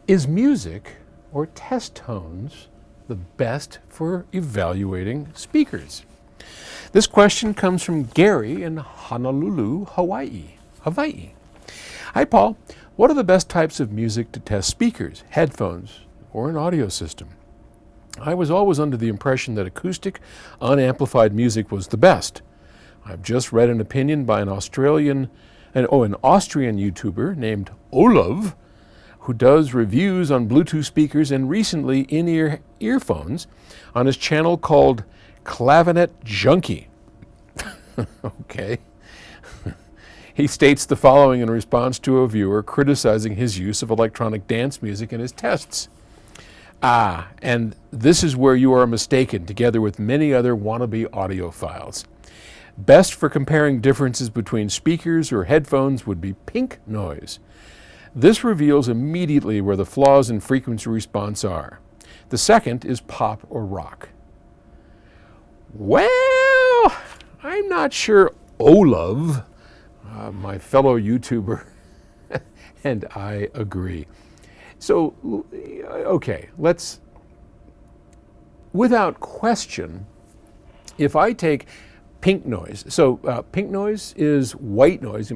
Is music or test tones the best for evaluating speakers? This question comes from Gary in Honolulu, Hawaii. Hi, Paul. What are the best types of music to test speakers, headphones, or an audio system? I was always under the impression that acoustic, unamplified music was the best. I've just read an opinion by an Austrian YouTuber named Olav, who does reviews on Bluetooth speakers and recently in-ear earphones on his channel called Clavinet Junkie. Okay. He states the following in response to a viewer criticizing his use of electronic dance music in his tests. And this is where you are mistaken, together with many other wannabe audiophiles. Best for comparing differences between speakers or headphones would be pink noise. This reveals immediately where the flaws in frequency response are. The second is pop or rock. Well, I'm not sure Olav, my fellow YouTuber, and I agree. So, okay, without question, if I take pink noise, so pink noise is white noise,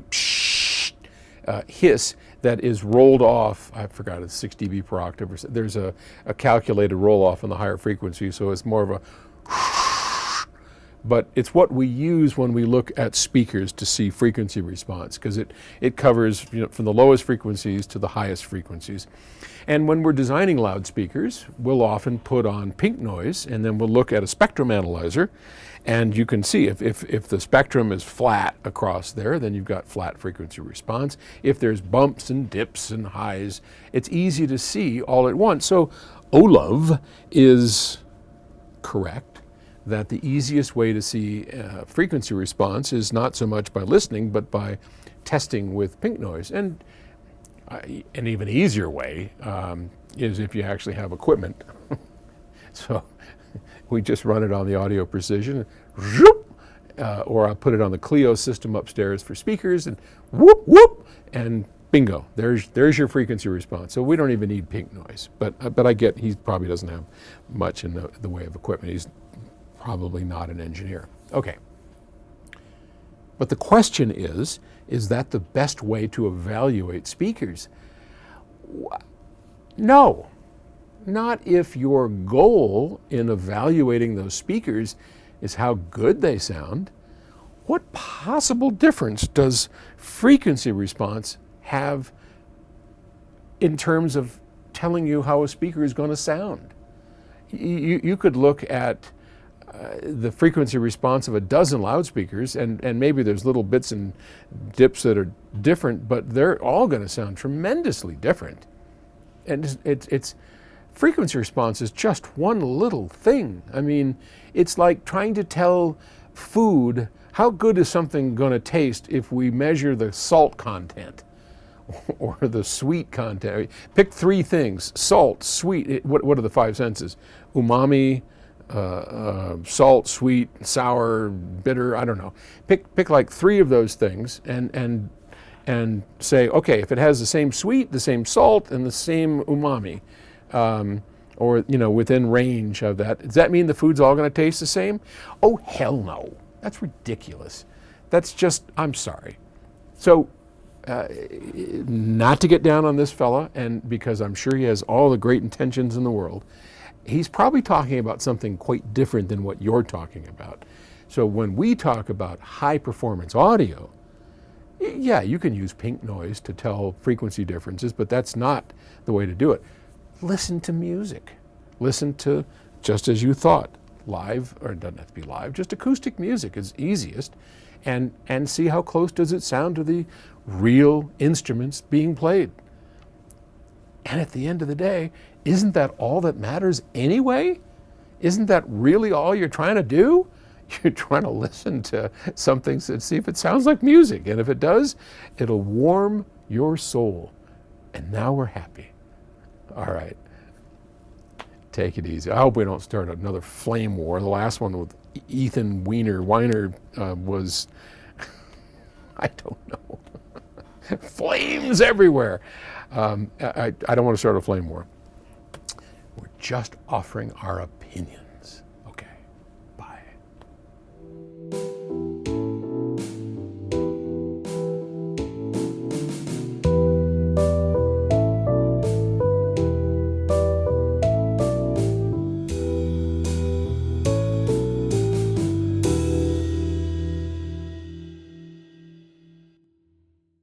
hiss that is rolled off, I forgot, it's 6 dB per octave. There's a calculated roll off on the higher frequency, so it's more of a but it's what we use when we look at speakers to see frequency response, because it covers, from the lowest frequencies to the highest frequencies. And when we're designing loudspeakers, we'll often put on pink noise, and then we'll look at a spectrum analyzer, and you can see if the spectrum is flat across there, then you've got flat frequency response. If there's bumps and dips and highs, it's easy to see all at once. So Olav is correct that the easiest way to see frequency response is not so much by listening, but by testing with pink noise. And an even easier way is if you actually have equipment. So we just run it on the Audio Precision, or I'll put it on the Clio system upstairs for speakers, and whoop, whoop, and bingo, there's your frequency response. So we don't even need pink noise. But I get he probably doesn't have much in the way of equipment. He's probably not an engineer. Okay. But the question is that the best way to evaluate speakers? No, not if your goal in evaluating those speakers is how good they sound. What possible difference does frequency response have in terms of telling you how a speaker is going to sound? You could look at the frequency response of a dozen loudspeakers, and maybe there's little bits and dips that are different, but they're all going to sound tremendously different. And it's frequency response is just one little thing. I mean, it's like trying to tell food how good is something going to taste if we measure the salt content or the sweet content. Pick three things: salt, sweet. What are the five senses? Umami, salt, sweet, sour, bitter, I don't know. Pick like three of those things and say, okay, if it has the same sweet, the same salt, and the same umami, or within range of that, does that mean the food's all going to taste the same? Oh, hell no. That's ridiculous. That's just, I'm sorry. So, not to get down on this fella, and because I'm sure he has all the great intentions in the world, he's probably talking about something quite different than what you're talking about. So when we talk about high performance audio, yeah, you can use pink noise to tell frequency differences, but that's not the way to do it. Listen to music. Listen to, just as you thought, live, or it doesn't have to be live, just acoustic music is easiest, and see how close does it sound to the real instruments being played. And at the end of the day, isn't that all that matters anyway? Isn't that really all you're trying to do? You're trying to listen to something and see if it sounds like music. And if it does, it'll warm your soul. And now we're happy. All right. Take it easy. I hope we don't start another flame war. The last one with Ethan Weiner was, I don't know. Flames everywhere. I don't want to start a flame war. We're just offering our opinion.